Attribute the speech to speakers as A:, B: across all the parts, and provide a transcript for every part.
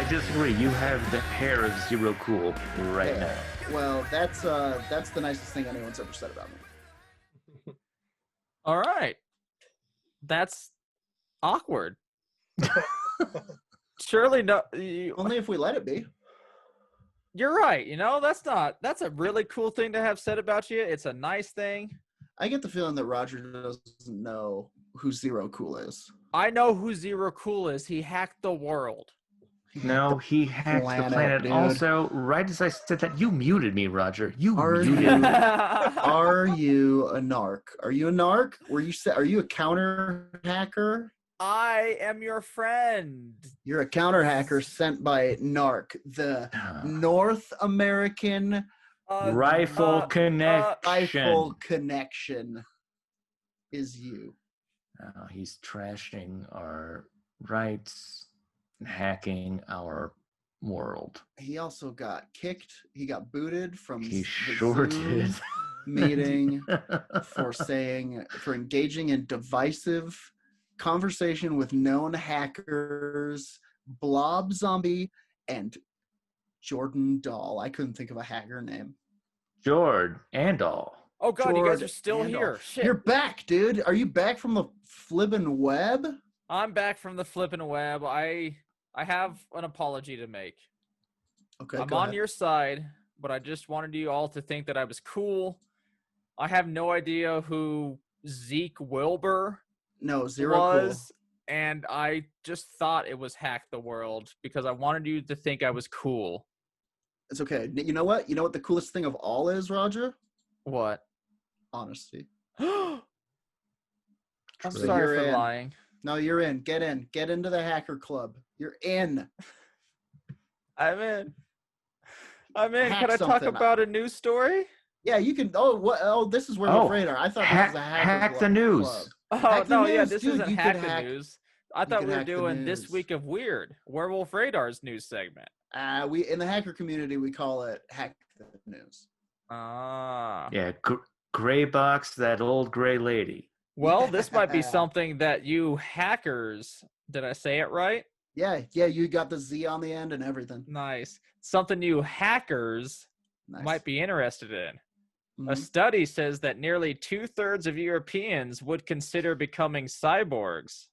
A: disagree. You have the hair of Zero Cool right now.
B: Well, that's the nicest thing anyone's ever said about me.
C: All right. That's awkward. Surely no.
B: Only if we let it be.
C: You're right. That's a really cool thing to have said about you. It's a nice thing.
B: I get the feeling that Roger doesn't know who Zero Cool is.
C: I know who Zero Cool is. He hacked the world.
A: No, he hacked the planet.
B: Dude.
A: Also, right as I said that, you muted me, Roger. You
B: Are
A: muted
B: you?
A: me.
B: Are you a narc? Are you a narc? Are you a counter hacker?
C: I am your friend.
B: You're a counter hacker sent by NARC, the North American
A: Rifle Connection.
B: Rifle Connection is you.
A: He's trashing our rights, hacking our world.
B: He also got kicked. He got booted from
A: He
B: the
A: sure
B: Zoom
A: did.
B: meeting for engaging in divisive conversation with known hackers, Blob Zombie, and Jordan Dahl. I couldn't think of a hacker name.
A: Jord and all.
C: Oh God, you guys are still here. Shit.
B: You're back, dude. Are you back from the flippin' web?
C: I'm back from the flippin' web. I have an apology to make.
B: Okay,
C: I'm
B: go
C: on
B: ahead.
C: your side, but I just wanted you all to think that I was cool. I have no idea who Zeke Wilbur
B: No, Zero
C: was, and I just thought it was Hack the World because I wanted you to think I was cool.
B: It's okay. You know what? You know what the coolest thing of all is, Roger?
C: What?
B: Honesty.
C: I'm
A: True.
C: sorry
B: You're
C: for
B: in.
C: lying.
B: No, you're in. Get in. Get into the hacker club. You're in.
C: I'm in. I'm in.
B: Hack
C: Can I talk
B: something.
C: about a news story?
B: Yeah, you can. Oh, what? Oh, this is Werewolf Radar. I thought this was a hacker
A: hack the
B: club.
A: news.
C: Oh,
B: Hack the
C: no, yeah,
B: news,
C: this
B: dude.
C: isn't
B: You could
C: Hack the
B: hack-
C: News. I
B: you
C: thought
B: could
C: we were
B: hack the
C: doing This
B: news.
C: Week of Weird, Werewolf Radar's news segment.
B: We in the hacker community we call it hack the news.
C: Ah.
A: Yeah, gray box, that old gray lady.
C: Well, this might be
B: Yeah.
C: something that you hackers, did I say it right?
B: Yeah, you got the Z on the end and everything.
C: Nice. Something you hackers
B: Nice.
C: might be interested in. A
B: Mhm.
C: study says that nearly 2/3 of Europeans would consider becoming cyborgs.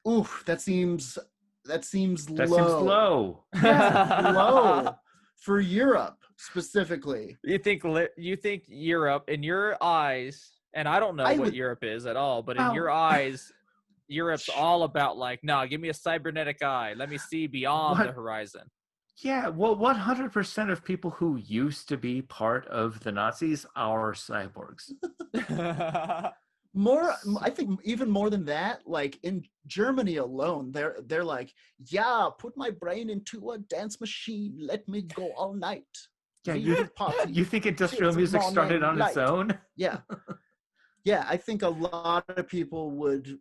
B: Oof, that seems
A: That
B: low.
A: seems low.
B: Yeah, low for Europe specifically.
C: You think Europe, in your eyes, and I don't know what Europe is at all, but in your eyes, Europe's all about like, no, give me a cybernetic eye. Let me see beyond the horizon.
A: Yeah, well, 100% of people who used to be part of the Nazis are cyborgs.
B: I think even more than that, like in Germany alone, they're like, yeah, put my brain into a dance machine. Let me go all night.
A: Yeah,
B: party.
A: you think industrial
B: It's
A: music started
B: morning
A: on its
B: light.
A: own?
B: Yeah. Yeah, I think a lot of people would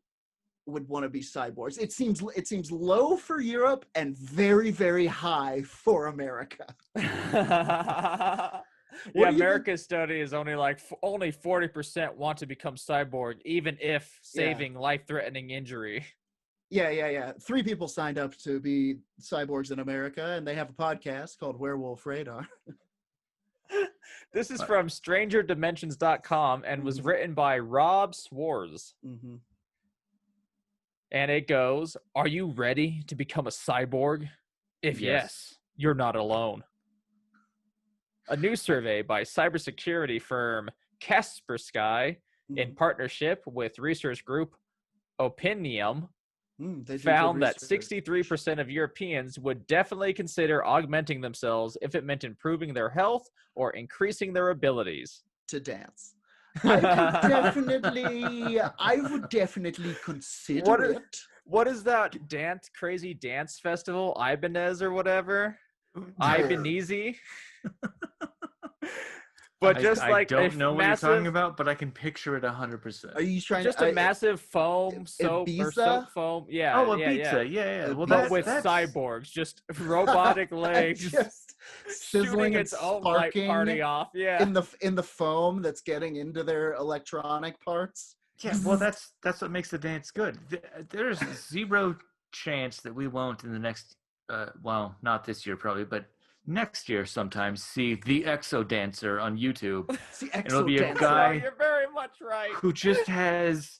B: want to be cyborgs. It seems low for Europe and very, very high for America.
C: Yeah, America's study is only 40% want to become cyborg, even if saving life-threatening injury.
B: Yeah. 3 people signed up to be cyborgs in America, and they have a podcast called Werewolf Radar.
C: This is from strangerdimensions.com and was written by Rob Swartz.
B: Mm-hmm.
C: And it goes, are you ready to become a cyborg? If yes, you're not alone. A new survey by cybersecurity firm Kaspersky in partnership with research group Opinium found that 63% of Europeans would definitely consider augmenting themselves if it meant improving their health or increasing their abilities
B: to dance. I would definitely consider it.
C: What is that crazy dance festival? Ibanez or whatever? Ibanese? But
A: I don't know what you're talking about, but I can picture it 100%.
B: Are you trying
C: just a massive foam soap
B: Ibiza?
C: or soap foam? Yeah.
A: Oh, Ibiza. Yeah. Well,
C: but with cyborgs, just robotic legs,
B: just sizzling
C: its
B: and
C: own light party off. Yeah.
B: In the foam that's getting into their electronic parts.
A: Yeah. Well, that's what makes the dance good. There's zero chance that we won't in the next well, not this year probably, but next year sometime, see the Exo Dancer on YouTube.
B: It's the
A: It'll be a
B: Exo
C: No,
A: guy
C: you're very much right.
A: who just has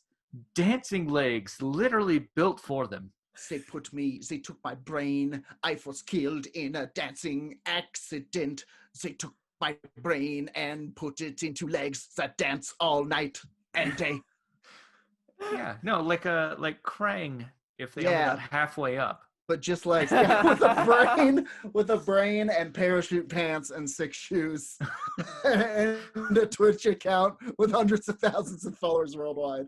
A: dancing legs literally built for them.
B: They took my brain. I was killed in a dancing accident. They took my brain and put it into legs that dance all night and day.
A: Yeah, no, like Krang if they
B: Yeah.
A: only got halfway up.
B: But just like with a brain and parachute pants and 6 shoes and a Twitch account with hundreds of thousands of followers worldwide.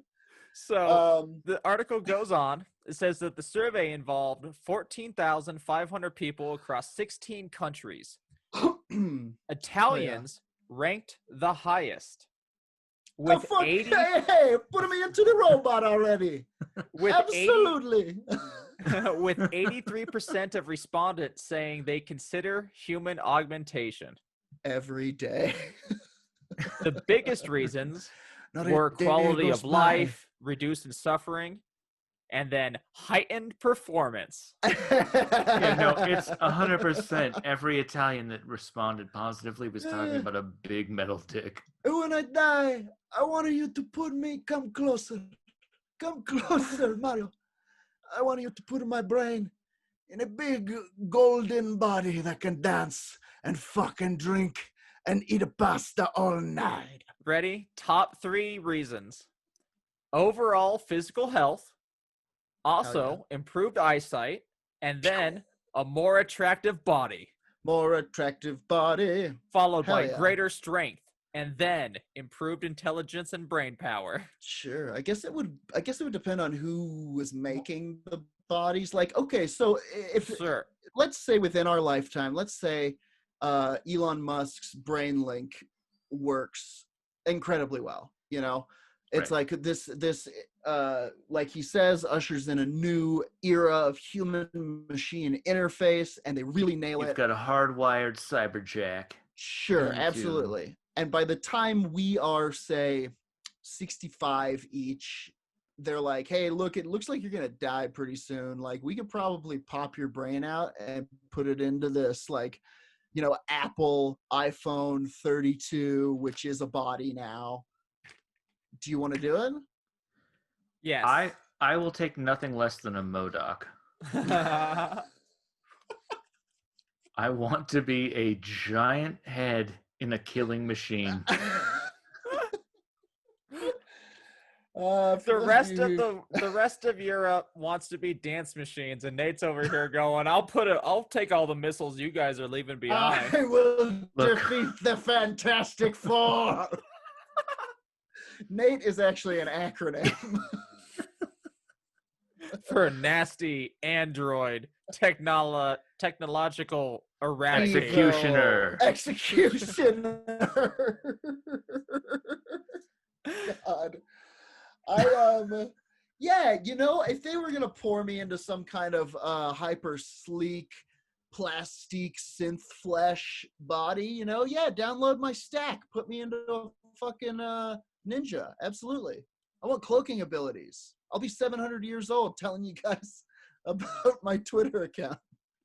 C: So the article goes on. It says that the survey involved 14,500 people across 16 countries. Italians ranked the highest. With
B: Hey, put me into the robot already.
C: With
B: Absolutely.
C: with 83% of respondents saying they consider human augmentation.
B: Every day.
C: The biggest reasons
B: Not a
C: were
B: day
C: quality
B: goes
C: of
B: by.
C: life, reduced in suffering, and then heightened performance.
A: Yeah, no, it's 100%. Every Italian that responded positively was talking about a big metal dick.
B: When I die, I want you to come closer. Come closer, Mario. I want you to put my brain in a big golden body that can dance and fucking drink and eat a pasta all night.
C: Ready? Top 3 reasons. Overall physical health, also improved eyesight, and then a more attractive body.
B: More attractive body.
C: Followed
B: Hell
C: by
B: yeah.
C: greater strength, and then improved intelligence and brain power.
B: Sure. I guess it would depend on who was making the bodies. Like, okay, so if
C: Sure.
B: let's say within our lifetime, let's say Elon Musk's Brainlink works incredibly well, you know? It's
A: Right.
B: like this like he says, ushers in a new era of human machine interface, and they really nail
A: You've
B: it.
A: got a hardwired cyberjack.
B: Sure,
A: into-
B: absolutely. And by the time we are, say, 65 each, they're like, hey, look, it looks like you're going to die pretty soon. Like, we could probably pop your brain out and put it into this, like, you know, Apple iPhone 32, which is a body now. Do you want to do it?
C: Yes.
A: I will take nothing less than a MODOK. I want to be a giant head in a killing machine.
C: The rest of Europe wants to be dance machines, and Nate's over here going, I'll take all the missiles you guys are leaving behind.
B: I will
A: Look.
B: defeat the Fantastic Four. Nate is actually an acronym.
C: For a nasty android technological eradicator.
A: Executioner.
B: God. Yeah, you know, if they were gonna pour me into some kind of hyper sleek plastic synth flesh body, you know, yeah, download my stack, put me into a fucking ninja. Absolutely. I want cloaking abilities. I'll be 700 years old telling you guys about my Twitter account.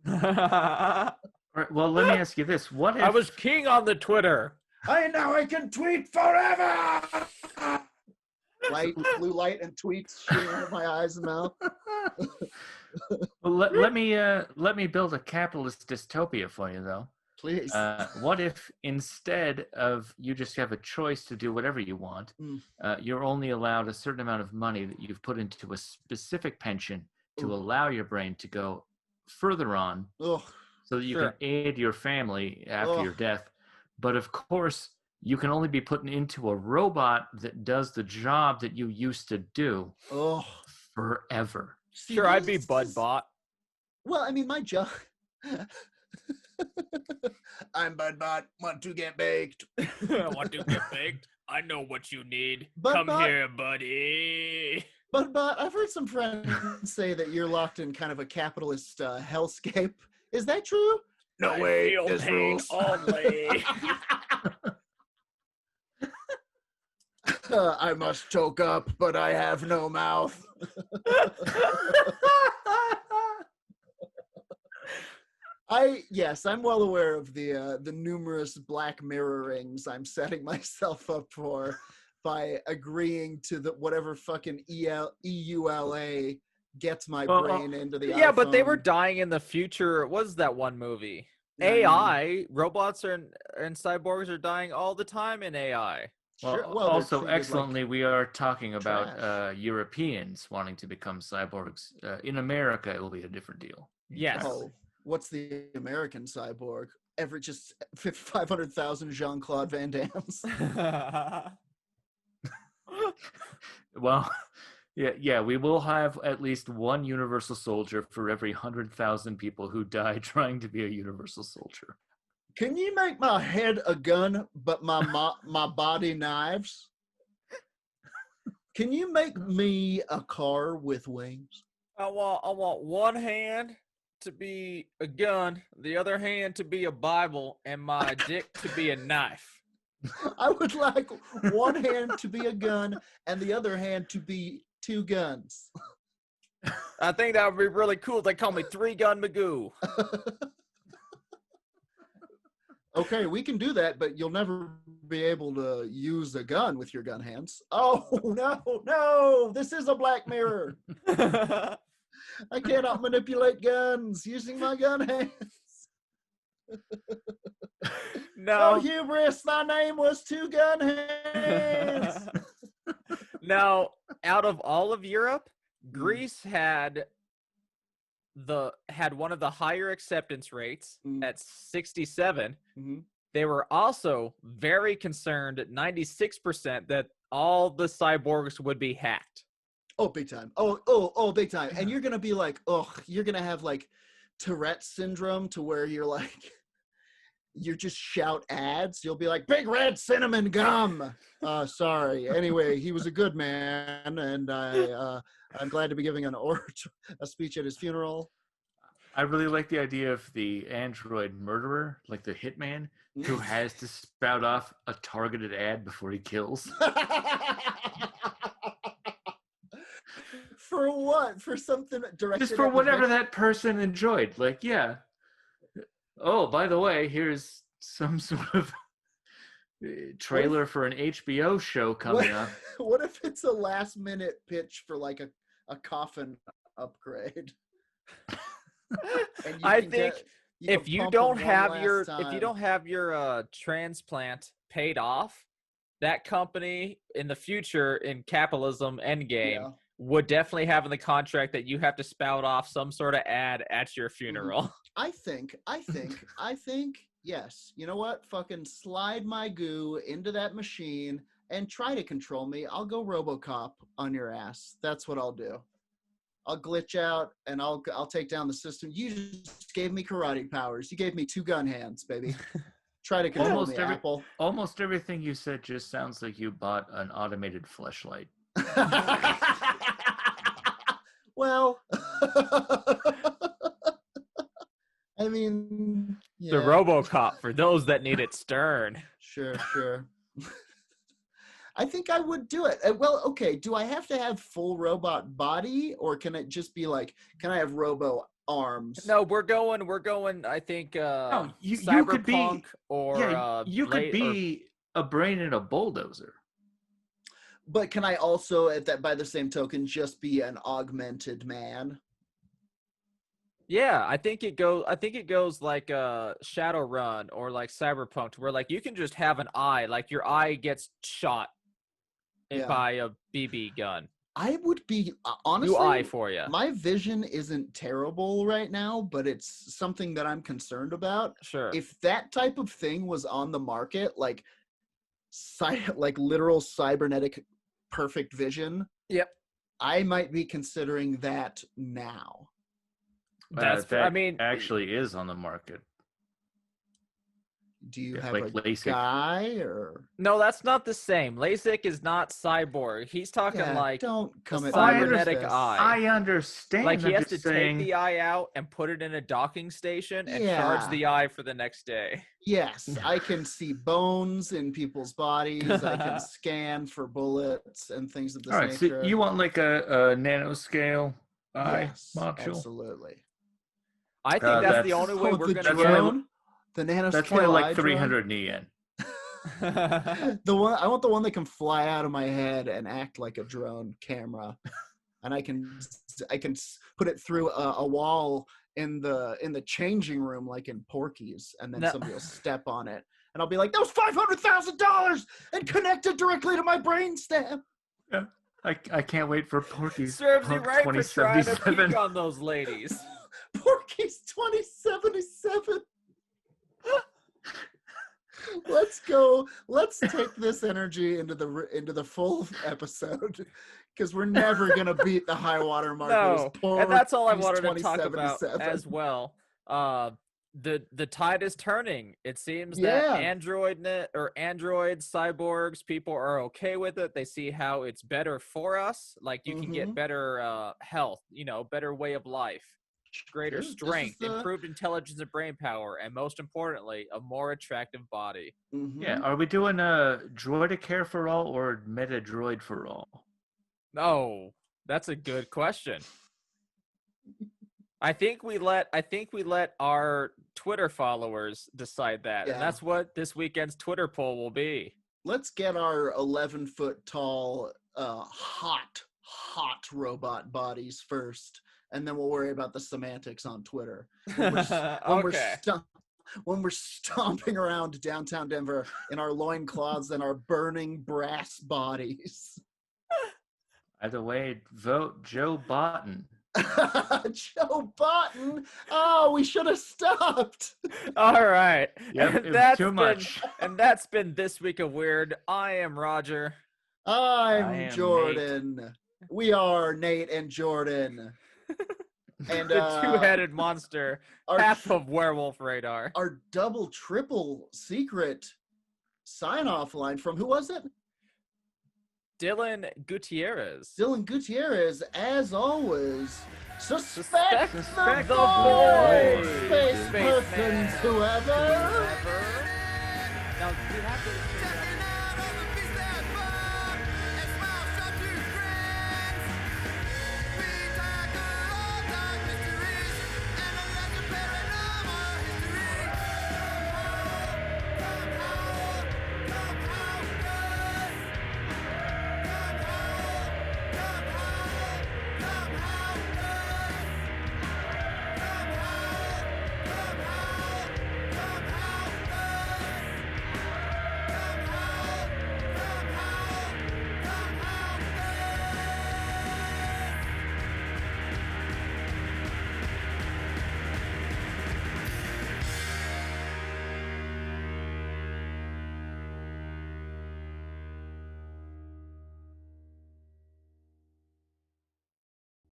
A: All right, well, let me ask you this: what if
C: I was king on the Twitter.
B: I can tweet forever. Blue light and tweets shooting out of my eyes and mouth.
A: Well, let me build a capitalist dystopia for you, though.
B: Please.
A: What if instead of you just have a choice to do whatever you want, you're only allowed a certain amount of money that you've put into a specific pension to allow your brain to go further on,
B: Ugh.
A: so that you
C: Sure.
A: can aid your family after your death. But of course, you can only be put into a robot that does the job that you used to do
B: Oh.
A: forever.
B: See,
C: Sure, I'd be
B: this is-
C: Budbot.
B: Well, I mean, my job. I'm Budbot. Want to get baked?
C: Want to get baked? I know what you need.
B: Budbot?
C: Come here, buddy.
B: Budbot, I've heard some friends say that you're locked in kind of a capitalist hellscape. Is that true? No
C: I
B: way.
C: feel
B: There's
C: pain
B: rules.
C: only.
B: I must choke up, but I have no mouth. I'm well aware of the numerous Black Mirror rings I'm setting myself up for by agreeing to the whatever fucking EULA gets my brain into the
C: yeah,
B: iPhone.
C: but they were dying in the future. What was that one movie?
B: Yeah,
C: AI, robots and cyborgs are dying all the time in AI.
B: Sure.
A: Well,
B: Well, they're
A: also
B: treated
A: excellently, we are talking about
B: trash.
A: Europeans wanting to become cyborgs. In America, it will be a different deal.
C: Yes.
B: Oh, what's the American cyborg? Just 500,000 Jean-Claude Van Dammes.
A: Well, yeah, we will have at least one Universal Soldier for every 100,000 people who die trying to be a Universal Soldier.
B: Can you make my head a gun, but my body knives? Can you make me a car with wings?
C: I want one hand to be a gun, the other hand to be a Bible, and my dick to be a knife.
B: I would like one hand to be a gun and the other hand to be 2 guns.
C: I think that would be really cool. They call me Three Gun Magoo.
B: Okay, we can do that, but you'll never be able to use a gun with your gun hands. Oh, no, this is a Black Mirror. I cannot manipulate guns using my gun hands.
C: No.
B: Oh, hubris, my name was 2 gun hands.
C: Now, out of all of Europe, Greece had one of the higher acceptance rates at 67.
B: Mm-hmm.
C: They were also very concerned at 96% that all the cyborgs would be hacked.
B: Oh, big time. Oh, big time. And you're going to be like, you're going to have like Tourette syndrome to where you're like, you just shout ads. You'll be like, Big Red Cinnamon Gum. Sorry. Anyway, he was a good man, and I'm glad to be giving a speech at his funeral.
A: I really like the idea of the android murderer, like the hitman, who has to spout off a targeted ad before he kills.
B: For what? For something directed
A: Just for
B: at
A: whatever that person enjoyed. Like, yeah. Oh, by the way, here's some sort of trailer for an HBO show coming up.
B: What if it's a last minute pitch for like a coffin upgrade?
C: I think if you don't have your transplant paid off, that company in the future in capitalism endgame would definitely have in the contract that you have to spout off some sort of ad at your funeral.
B: I think, yes. You know what? Fucking slide my goo into that machine and try to control me. I'll go RoboCop on your ass. That's what I'll do. I'll glitch out and I'll take down the system. You just gave me karate powers. You gave me 2 gun hands, baby. Try to control me, Apple.
A: Almost everything you said just sounds like you bought an automated fleshlight.
B: Well, I mean,
C: The RoboCop for those that need it stern.
B: Sure. I think I would do it. Well, okay. Do I have to have full robot body, or can it just be like? Can I have robo arms?
C: No, we're going. I think.
A: You could be,
C: or
A: you could be a brain in a bulldozer.
B: But can I also, by the same token, just be an augmented man?
C: Yeah, I think it goes like Shadowrun or like Cyberpunk, where like you can just have an eye, like your eye gets shot by a BB gun.
B: I would be honestly.
C: New eye for you.
B: My vision isn't terrible right now, but it's something that I'm concerned about.
C: Sure.
B: If that type of thing was on the market, like literal cybernetic perfect vision.
C: Yep.
B: I might be considering that now.
A: Actually is on the market.
B: Do you have
A: like
B: a
A: LASIK
B: guy or?
C: No, that's not the same. LASIK is not Cyborg. He's talking
B: don't come at
C: cybernetic eye.
A: I understand.
C: Like he has to take the eye out and put it in a docking station and charge the eye for the next day.
B: Yes, I can see bones in people's bodies. I can scan for bullets and things of this nature.
A: So you want like a nanoscale eye
B: yes,
A: module?
B: Absolutely.
C: I think that's the only way
B: Oh,
C: we're
B: the
C: going to
B: drone, the nanoscale.
A: That's only like
B: eye drone?
A: 300 yen.
B: The one I want the one that can fly out of my head and act like a drone camera, and I can put it through a wall in the changing room like in Porky's, and then somebody will step on it, and I'll be like, "That was $500,000 and connected directly to my brainstem."
A: Yeah. I can't wait for Porky's
C: Serves you
A: Punk
C: right for trying to
A: 2077.
C: peek on those ladies.
B: Porky's 2077. Let's go. Let's take this energy into the full episode, because we're never gonna beat the high water mark.
C: No, and that's all I wanted to talk about as well. The tide is turning. It seems that android cyborgs, people are okay with it. They see how it's better for us. Like you can get better health, better way of life, greater strength, improved intelligence and brain power, and most importantly, a more attractive body.
A: Yeah, are we doing a droidicare for all or meta droid for all?
C: Oh, that's a good question. I think we let our Twitter followers decide that, and that's what this weekend's Twitter poll will be.
B: Let's get our 11-foot tall, hot robot bodies first, and then we'll worry about the semantics on Twitter. When we're stomping around downtown Denver in our loincloths and our burning brass bodies.
A: Either way, vote Joe Botton.
B: Joe Botton. Oh, we should have stopped.
C: All right.
A: Yep, that's too much.
C: And that's been This Week of Weird. I am Roger.
B: I am Jordan. Nate. We are Nate and Jordan. And
C: the two-headed monster, half of Werewolf Radar.
B: Our double, triple secret sign-off line from, who was it?
C: Dylan Gutierrez.
B: Dylan Gutierrez, as always, suspect the
C: boy.
B: Space persons, whoever.
C: Now, we have to